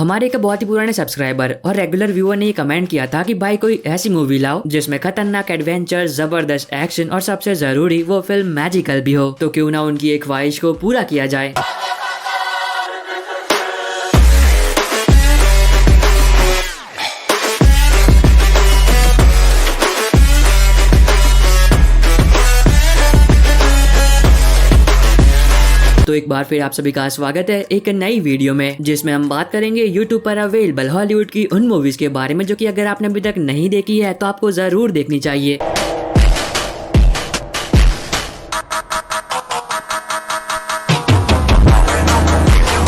हमारे एक बहुत ही पुराने सब्सक्राइबर और रेगुलर व्यूअर ने कमेंट किया था कि भाई कोई ऐसी मूवी लाओ जिसमें खतरनाक एडवेंचर, जबरदस्त एक्शन और सबसे जरूरी वो फिल्म मैजिकल भी हो। तो क्यों ना उनकी एक ख्वाहिश को पूरा किया जाए। तो एक बार फिर आप सभी का स्वागत है एक नई वीडियो में, जिसमें हम बात करेंगे यूट्यूब पर अवेलेबल हॉलीवुड की उन मूवीज के बारे में जो कि अगर आपने अभी तक नहीं देखी है तो आपको जरूर देखनी चाहिए।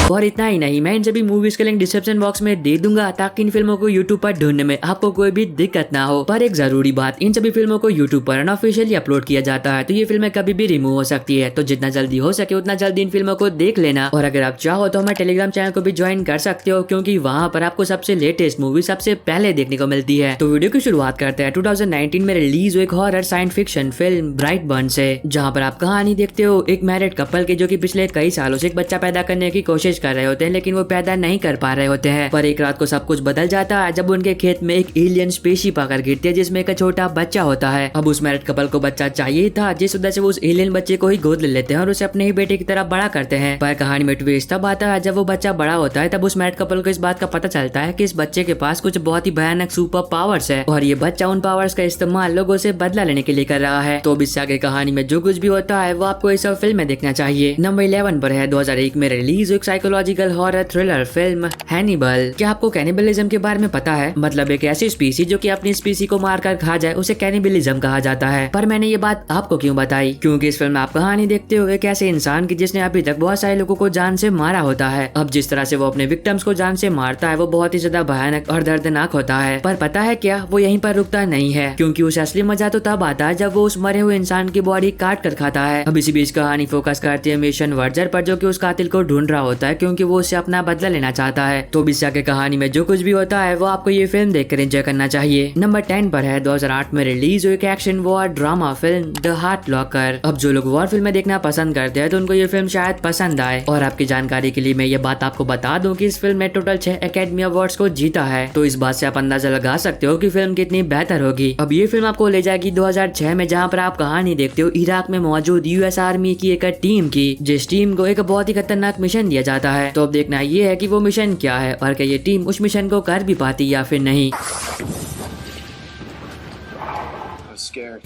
और इतना ही नहीं, मैं इन सभी मूवीज के लिंक डिस्क्रिप्शन बॉक्स में दे दूंगा ताकि इन फिल्मों को यूट्यूब पर ढूंढने में आपको कोई भी दिक्कत ना हो। पर एक जरूरी बात, इन सभी फिल्मों को यूट्यूब पर अनऑफिशियली अपलोड किया जाता है, तो ये फिल्में कभी भी रिमूव हो सकती है। तो जितना जल्दी हो सके उतना जल्दी इन फिल्मों को देख लेना। और अगर आप चाहो तो हमारे टेलीग्राम चैनल को भी ज्वाइन कर सकते हो, क्योंकि वहाँ पर आपको सबसे लेटेस्ट मूवी सबसे पहले देखने को मिलती है। तो वीडियो की शुरुआत करते हैं 2019 में रिलीज हुई एक हॉरर साइंस फिक्शन फिल्म ब्राइटबर्न से, जहाँ पर आप कहानी देखते हो एक मैरिड कपल की जो कि पिछले कई सालों से एक बच्चा पैदा करने की कोशिश कर रहे होते हैं, लेकिन वो पैदा नहीं कर पा रहे होते हैं। पर एक रात को सब कुछ बदल जाता है जब उनके खेत में एक एलियन स्पेसशिप आकर गिरती है जिसमें एक छोटा बच्चा होता है। अब उस मैरिड कपल को बच्चा चाहिए था, जिस वजह से वो उस एलियन बच्चे को ही गोद ले लेते हैं और उसे अपने ही बेटे की तरह बड़ा करते हैं। पर कहानी में ट्विस्ट तब आता है जब वो बच्चा बड़ा होता है, तब उस मैरिड कपल को इस बात का पता चलता है कि इस बच्चे के पास कुछ बहुत ही भयानक सुपर पावर्स है और ये बच्चा उन पावर्स का इस्तेमाल लोगों से बदला लेने के लिए कर रहा है। तो इससे आगे कहानी में जो कुछ भी होता है वो आपको इस फिल्म में देखना चाहिए। नंबर 11 पर है 2001 में रिलीज एक psychological horror thriller film Hannibal. क्या आपको कैनिबलिज्म के बारे में पता है? मतलब एक ऐसी स्पीसी जो कि अपनी स्पीसी को मारकर खा जाए उसे कैनिबलिज्म कहा जाता है। पर मैंने ये बात आपको क्यों बताई? क्योंकि इस फिल्म में आप कहानी देखते हो एक ऐसे इंसान की जिसने अभी तक बहुत सारे लोगों को जान से मारा होता है। अब जिस तरह से वो अपने विक्टिम्स को जान से मारता है वो बहुत ही ज्यादा भयानक और दर्दनाक होता है। पर पता है क्या, वो यहीं पर रुकता नहीं है, क्योंकि उसे असली मजा तो तब आता है जब वो उस मरे हुए इंसान की बॉडी काट कर खाता है। अब इसी बीच कहानी फोकस करती है मिशन वर्जर पर, जो कि उस कातिल को ढूंढ रहा होता है क्योंकि वो उससे अपना बदला लेना चाहता है। तो इस आगे कहानी में जो कुछ भी होता है वो आपको ये फिल्म देखकर एंजॉय करना चाहिए। नंबर 10 पर है 2008 में रिलीज हुई एक action war drama film the heart locker. अब जो लोग वॉर फिल्में देखना पसंद करते हैं तो उनको ये फिल्म शायद पसंद आए। और आपकी जानकारी के लिए मैं ये बात आपको बता दूं कि इस फिल्म ने टोटल 6 एकेडमी अवार्ड्स को जीता है। तो इस बात से आप अंदाजा लगा सकते हो कि फिल्म कितनी बेहतर होगी। अब ये फिल्म आपको ले जाएगी 2006 में, जहाँ पर आप कहानी देखते हो इराक में मौजूद यूएस आर्मी की एक टीम की, जिस टीम को एक बहुत ही खतरनाक मिशन दिया जाता है। तो अब देखना ये है कि वो मिशन क्या है और क्या ये टीम उस मिशन को कर भी पाती या फिर नहीं।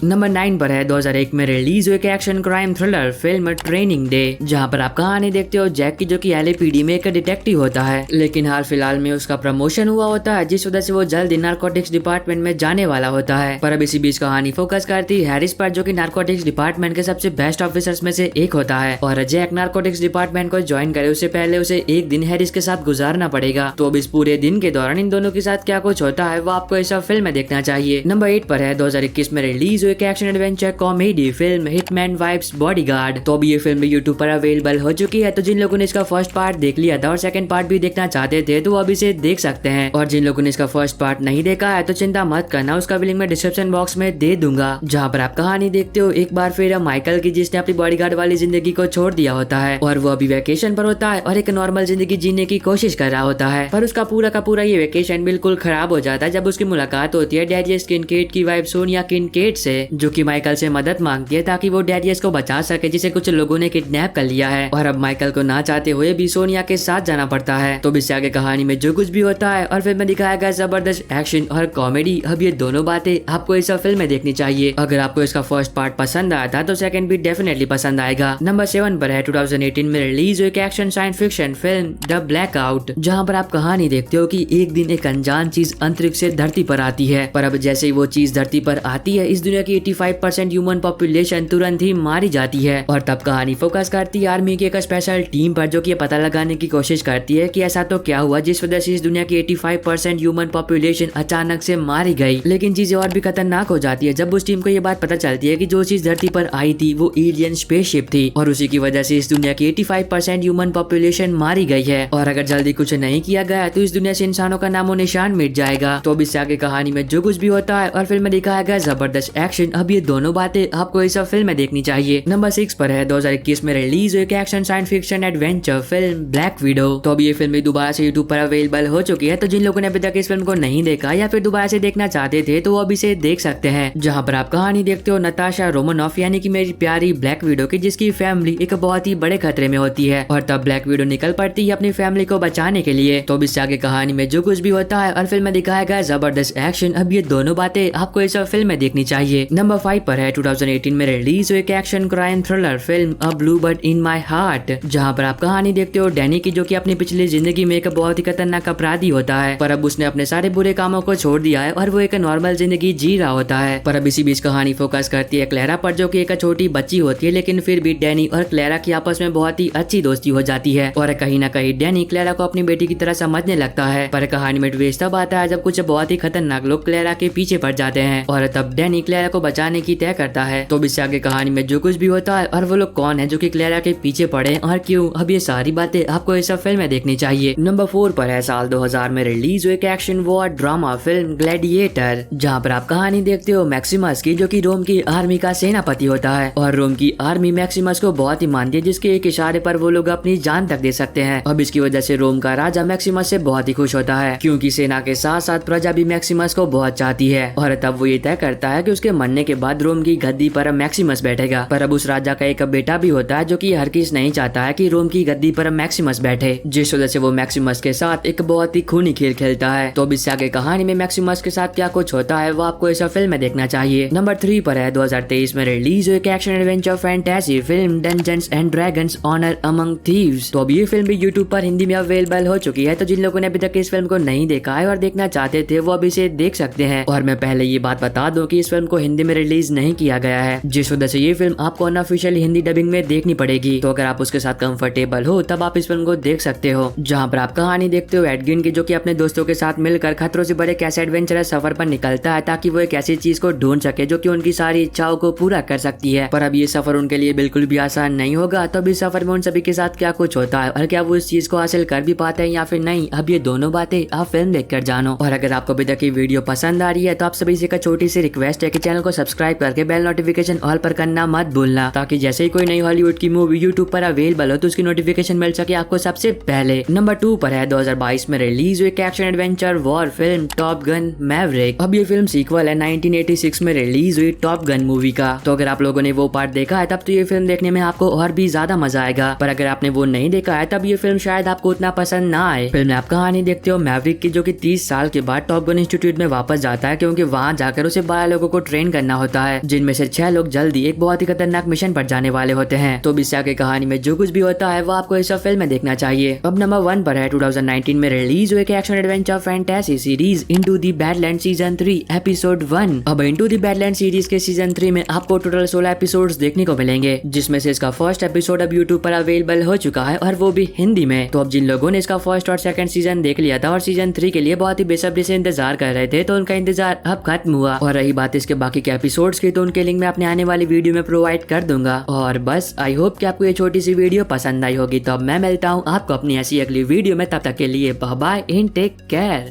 नंबर 9 पर है 2001 में रिलीज हुई एक action crime thriller film training day, जहां पर आप कहानी देखते हो जैक की, जो कि एलएपीडी में एक डिटेक्टिव होता है, लेकिन हाल फिलहाल में उसका प्रमोशन हुआ होता है जिस वजह से वो जल्द ही नारकोटिक्स डिपार्टमेंट में जाने वाला होता है। पर अब इसी बीच कहानी फोकस करती है हैरिस पर, जो कि नारकोटिक्स डिपार्टमेंट के सबसे बेस्ट ऑफिसर्स में से एक होता है। और जैक नारकोटिक्स डिपार्टमेंट को ज्वाइन करे उससे पहले उसे एक दिन हैरिस के साथ गुजारना पड़ेगा। तो अब इस पूरे दिन के दौरान इन दोनों के साथ क्या कुछ होता है वो आपको इस फिल्म में देखना चाहिए। नंबर 8 पर है 2021 में रिलीज हुई एक action adventure comedy film Hitman Wife's Bodyguard. तो अब ये फिल्म यूट्यूब पर अवेलेबल हो चुकी है। तो जिन लोगों ने इसका फर्स्ट पार्ट देख लिया था और सेकंड पार्ट भी देखना चाहते थे तो अब इसे देख सकते हैं। और जिन लोगों ने इसका फर्स्ट पार्ट नहीं देखा है तो चिंता मत करना, उसका भी लिंक मैं डिस्क्रिप्शन बॉक्स में दे दूंगा, जहाँ पर आप कहानी देखते हो एक बार फिर माइकल की, जिसने अपनी बॉडीगार्ड वाली जिंदगी को छोड़ दिया होता है और वो अभी वेकेशन पर होता है और एक नॉर्मल जिंदगी जीने की कोशिश कर रहा होता है। पर उसका पूरा का पूरा ये वेकेशन बिल्कुल खराब हो जाता है जब उसकी मुलाकात होती है डैरियस किनकेड की वाइफ सोनिया किनकेड से, जो कि माइकल से मदद मांगती है ताकि वो डैरियस को बचा सके, जिसे कुछ लोगों ने किडनैप कर लिया है। और अब माइकल को ना चाहते हुए भी सोनिया के साथ जाना पड़ता है। तो इससे आगे कहानी में जो कुछ भी होता है और फिल्म में दिखाया गया जबरदस्त एक्शन और कॉमेडी, अब ये दोनों बातें आपको इस फिल्म में देखनी चाहिए। अगर आपको इसका फर्स्ट पार्ट पसंद आया था तो सेकंड भी डेफिनेटली पसंद आएगा। नंबर 7 पर है 2018 में रिलीज हुई एक action science fiction film the blackout, जहाँ पर आप कहानी देखते हो कि एक दिन एक अनजान चीज अंतरिक्ष से धरती पर आती है। पर अब जैसे ही वो चीज धरती पर आती है इस दुनिया की 85% ह्यूमन पॉपुलेशन तुरंत ही मारी जाती है। और तब कहानी फोकस करती है आर्मी की एक स्पेशल टीम पर, जो कि पता लगाने की कोशिश करती है कि ऐसा तो क्या हुआ जिस वजह से इस दुनिया की 85% ह्यूमन पॉपुलेशन अचानक से मारी गई। लेकिन चीजें और भी खतरनाक हो जाती है जब उस टीम को ये बात पता चलती है कि जो चीज धरती पर आई थी वो एलियन स्पेसशिप थी और उसी की वजह से इस दुनिया की 85% ह्यूमन पॉपुलेशन मारी गई है। और अगर जल्दी कुछ नहीं किया गया तो इस दुनिया से इंसानों का नामो निशान मिट जाएगा। तो अब इससे आगे कहानी में जो कुछ भी होता है और फिल्म में दिखाया गया जबरदस्त जबरदस्त एक्शन, अब ये दोनों बातें आपको इस फिल्म में देखनी चाहिए। नंबर 6 पर है 2021 में रिलीज हुई action science fiction adventure film black window. तो अब ये फिल्म भी दोबारा से यूट्यूब पर अवेलेबल हो चुकी है। तो जिन लोगों ने अभी तक इस फिल्म को नहीं देखा या फिर दोबारा से देखना चाहते थे तो वो अब इसे देख सकते हैं, जहाँ पर आप कहानी देखते हो नताशा रोमानोफ यानी कि मेरी प्यारी ब्लैक विडो की, जिसकी फैमिली एक बहुत ही बड़े खतरे में होती है और तब ब्लैक विडो निकल पड़ती है अपनी फैमिली को बचाने के लिए। तो अब इससे आगे कहानी में जो कुछ भी होता है और फिल्म में दिखाया गया जबरदस्त एक्शन, अब ये दोनों बातें आपको इस फिल्म में देखनी चाहिए। नंबर 5 पर है 2018 में रिलीज हुई action crime thriller film a blue bird in my heart, जहाँ पर आप कहानी देखते हो डैनी की, जो कि अपनी पिछली जिंदगी में एक बहुत ही खतरनाक अपराधी होता है, पर अब उसने अपने सारे बुरे कामों को छोड़ दिया है और वो एक नॉर्मल जिंदगी जी रहा होता है। पर अब इसी बीच कहानी फोकस करती है क्लेरा पर, जो कि एक छोटी बच्ची होती है, लेकिन फिर भी डैनी और क्लेरा की आपस में बहुत ही अच्छी दोस्ती हो जाती है और कहीं ना कहीं डैनी क्लेरा को अपनी बेटी की तरह समझने लगता है। पर कहानी में ट्विस्ट तब आता है जब कुछ बहुत ही खतरनाक लोग क्लेरा के पीछे पड़ जाते हैं और तब डैनी क्लेरा को बचाने की तय करता है। तो इससे आगे कहानी में जो कुछ भी होता है और वो लोग कौन है जो कि क्लेरा के पीछे पड़े और क्यों, अब ये सारी बातें आपको इस फिल्म में देखनी चाहिए। नंबर 4 पर है साल 2000 में रिलीज हुई action war drama film gladiator, जहाँ पर आप कहानी देखते हो मैक्सिमस की, जो कि रोम की आर्मी का सेनापति होता है और रोम की आर्मी मैक्सिमस को बहुत ही मानती है, जिसके एक इशारे पर वो लोग अपनी जान तक दे सकते हैं। अब इसकी वजह से रोम का राजा मैक्सिमस से बहुत ही खुश होता है, क्योंकि सेना के साथ साथ प्रजा भी मैक्सिमस को बहुत चाहती है और तब वो ये तय करता है कि उसके मरने के बाद रोम की गद्दी पर मैक्सिमस बैठेगा। पर अब उस राजा का एक बेटा भी होता है जो कि हरगिज नहीं चाहता है कि रोम की गद्दी पर मैक्सिमस बैठे, जिस वजह से वो मैक्सिमस के साथ एक बहुत ही खूनी खेल खेलता है। तो अब इससे आगे कहानी में मैक्सिमस के साथ क्या कुछ होता है वो आपको इस फिल्म में देखना चाहिए। नंबर 3 पर है 2023 में रिलीज हुई action adventure fantasy film Dungeons and Dragons Honour Among Thieves. तो अब ये फिल्म भी यूट्यूब पर हिंदी में अवेलेबल हो चुकी है। तो जिन लोगों ने अभी तक इस फिल्म को नहीं देखा है और देखना चाहते थे वो अब इसे देख सकते हैं। और मैं पहले ये बात बता दूं कि इस फिल्म को हिंदी में रिलीज नहीं किया गया है, जिस वजह से ये फिल्म आपको अनऑफिशियल हिंदी डबिंग में देखनी पड़ेगी। तो अगर आप उसके साथ कंफर्टेबल हो तब आप इस फिल्म को देख सकते हो, जहाँ पर आप कहानी देखते हो एडगिन की, जो कि अपने दोस्तों के साथ मिलकर खतरों से बड़े कैसे एडवेंचरस सफर पर निकलता है ताकि वो एक ऐसी चीज को ढूंढ सके जो कि उनकी सारी इच्छाओं को पूरा कर सकती है। पर अब ये सफर उनके लिए बिल्कुल भी आसान नहीं होगा। तो अभी सफर में उन सभी के साथ क्या कुछ होता है और क्या वो इस चीज को हासिल कर भी पाते हैं या फिर नहीं, अब ये दोनों बातें आप फिल्म देखकर जानो। और अगर आपको अभी तक ये वीडियो पसंद आ रही है तो आप सभी से एक छोटी सी रिक्वेस्ट है कि चैनल को सब्सक्राइब करके बेल नोटिफिकेशन ऑल पर करना मत भूलना, ताकि जैसे ही कोई नई हॉलीवुड की मूवी यूट्यूब पर अवेलेबल हो तो उसकी नोटिफिकेशन मिल सके आपको सबसे पहले। नंबर 2 पर है 2022 में रिलीज हुई action adventure war film top gun Maverick. अब ये फिल्म सीक्वल है 1986 में रिलीज हुई टॉप गन मूवी का। तो अगर आप लोगों ने वो पार्ट देखा है तब तो ये फिल्म देखने में आपको और भी ज्यादा मजा आएगा, पर अगर आपने वो नहीं देखा है तब ये फिल्म शायद आपको उतना पसंद ना आए। फिल्म में आप कहानी देखते हो मैवरिक की, जो कि 30 साल के बाद टॉप गन इंस्टीट्यूट में वापस जाता है, क्योंकि वहाँ जाकर उसे 12 लोगों को ट्रेन करना होता है, जिनमें से 6 लोग जल्दी एक बहुत ही खतरनाक मिशन पर जाने वाले होते हैं। तो इससे आगे कहानी में जो कुछ भी होता है वो आपको इस फिल्म में देखना चाहिए। अब नंबर 1 पर है 2019 में रिलीज हुई action adventure fantasy series into the badland season 3 episode 1। अब इनटू द बैडलैंड सीरीज के सीजन 3 में आपको टोटल 16 एपिसोड्स देखने को मिलेंगे, जिसमें से इसका फर्स्ट एपिसोड अब यूट्यूब पर अवेलेबल हो चुका है और वो भी हिंदी में। तो अब जिन लोगों ने इसका फर्स्ट और सेकंड सीजन देख लिया था और सीजन 3 के लिए बहुत ही बेसब्री से इंतजार कर रहे थे, तो उनका इंतजार अब खत्म हुआ। और रही बात इसके बाकी के एपिसोड्स की, तो उनके लिंक मैं अपने आने वाली वीडियो में प्रोवाइड कर दूंगा। और बस आई होप कि आपको ये छोटी सी वीडियो पसंद आई होगी। तो अब मैं मिलता हूँ आपको अपनी ऐसी अगली वीडियो में, तब तक के लिए bye bye and take care.